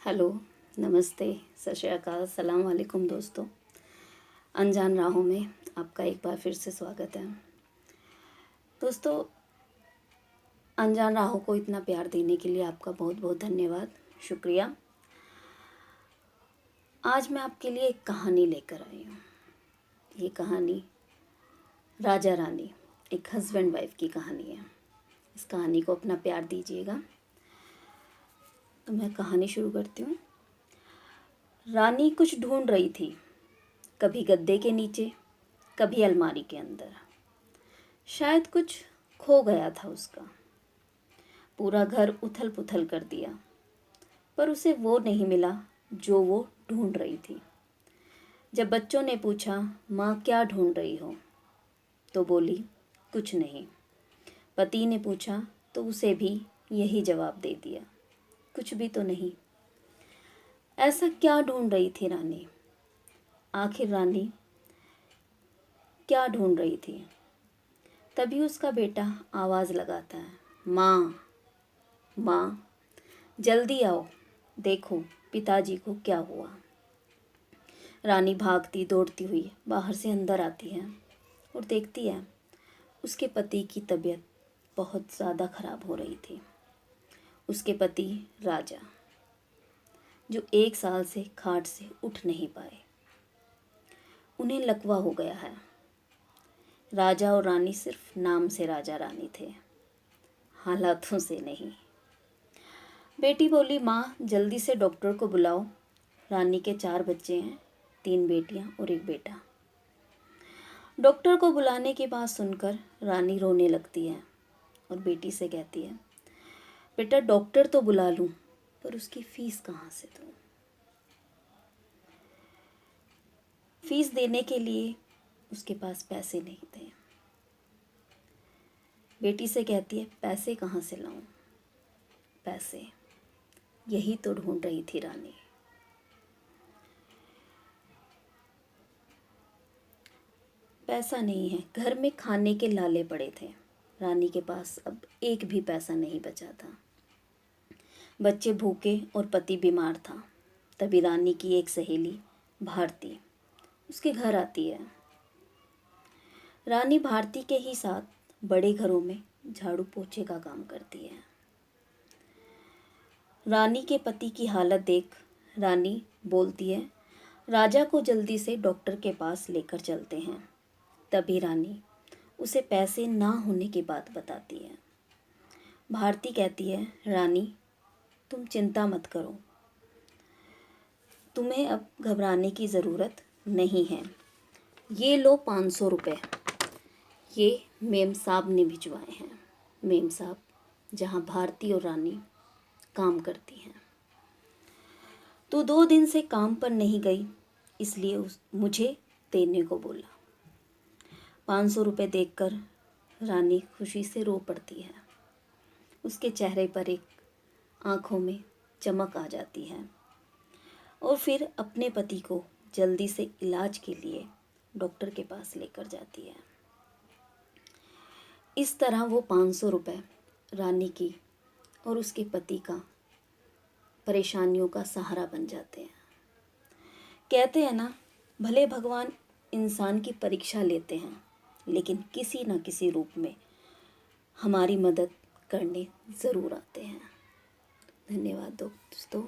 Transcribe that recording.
Hello, नमस्ते, सत श्री अकाल, सलाम वालेकुम दोस्तों। अनजान राहों में आपका एक बार फिर से स्वागत है। दोस्तों, अनजान राहों को इतना प्यार देने के लिए आपका बहुत बहुत धन्यवाद, शुक्रिया। आज मैं आपके लिए एक कहानी लेकर आई हूँ। ये कहानी राजा रानी, एक हस्बैंड वाइफ की कहानी है। इस कहानी को अपना प्यार दीजिएगा। तो मैं कहानी शुरू करती हूँ। रानी कुछ ढूंढ रही थी, कभी गद्दे के नीचे, कभी अलमारी के अंदर। शायद कुछ खो गया था उसका। पूरा घर उथल पुथल कर दिया, पर उसे वो नहीं मिला जो वो ढूंढ रही थी। जब बच्चों ने पूछा, माँ क्या ढूंढ रही हो, तो बोली, कुछ नहीं। पति ने पूछा तो उसे भी यही जवाब दे दिया, कुछ भी तो नहीं। ऐसा क्या ढूंढ रही थी रानी? आखिर रानी क्या ढूंढ रही थी? तभी उसका बेटा आवाज़ लगाता है, माँ, माँ, जल्दी आओ, देखो पिताजी को क्या हुआ। रानी भागती दौड़ती हुई बाहर से अंदर आती है और देखती है उसके पति की तबीयत बहुत ज़्यादा खराब हो रही थी। उसके पति राजा, जो 1 साल से खाट से उठ नहीं पाए, उन्हें लकवा हो गया है। राजा और रानी सिर्फ नाम से राजा रानी थे, हालातों से नहीं। बेटी बोली, माँ जल्दी से डॉक्टर को बुलाओ। रानी के 4 बच्चे हैं, 3 बेटियाँ और 1 बेटा। डॉक्टर को बुलाने की बात सुनकर रानी रोने लगती है और बेटी से कहती है, बेटा डॉक्टर तो बुला लूँ, पर उसकी फीस कहाँ से दूँ? फीस देने के लिए उसके पास पैसे नहीं थे। बेटी से कहती है, पैसे कहाँ से लाऊं? पैसे, यही तो ढूंढ रही थी रानी। पैसा नहीं है, घर में खाने के लाले पड़े थे। रानी के पास अब एक भी पैसा नहीं बचा था। बच्चे भूखे और पति बीमार था। तभी रानी की एक सहेली भारती उसके घर आती है। रानी भारती के ही साथ बड़े घरों में झाड़ू पोछे का काम करती है। रानी के पति की हालत देख रानी बोलती है, राजा को जल्दी से डॉक्टर के पास लेकर चलते हैं। तभी रानी उसे पैसे ना होने की बात बताती है। भारती कहती है, रानी तुम चिंता मत करो, तुम्हें अब घबराने की ज़रूरत नहीं है। ये लो 500 रुपये, ये मेम साहब ने भिजवाए हैं। मेम साहब जहाँ भारती और रानी काम करती हैं। तो 2 दिन से काम पर नहीं गई, इसलिए मुझे देने को बोला। 500 रुपये देखकर रानी खुशी से रो पड़ती है। उसके चेहरे पर एक आँखों में चमक आ जाती है और फिर अपने पति को जल्दी से इलाज के लिए डॉक्टर के पास लेकर जाती है। इस तरह वो 500 रुपये रानी की और उसके पति का परेशानियों का सहारा बन जाते हैं। कहते हैं ना, भले भगवान इंसान की परीक्षा लेते हैं, लेकिन किसी न किसी रूप में हमारी मदद करने ज़रूर आते हैं। धन्यवाद दोस्तों।